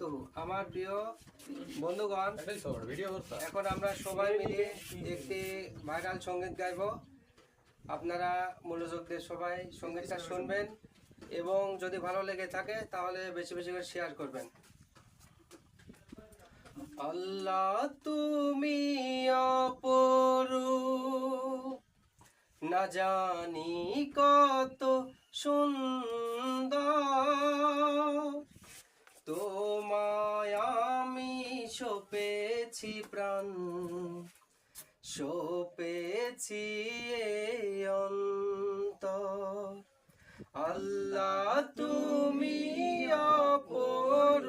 বারাকাতুহু। আমার প্রিয় বন্ধুগণ, এখন আমরা সবাই মিলে একটি ভাইরাল সঙ্গীত গাইব। আপনারা মনোযোগ দিয়ে সবাই সঙ্গীতটা শুনবেন এবং যদি ভালো লেগে থাকে তাহলে বেশি বেশি করে শেয়ার করবেন। আল্লাহ তুমি অপরূপ, না জানি কত সুন্দর, তোমায় আমি সপেছি প্রাণ, সপেছি এই অন্তর। আল্লাহ তুমি অপরূপ,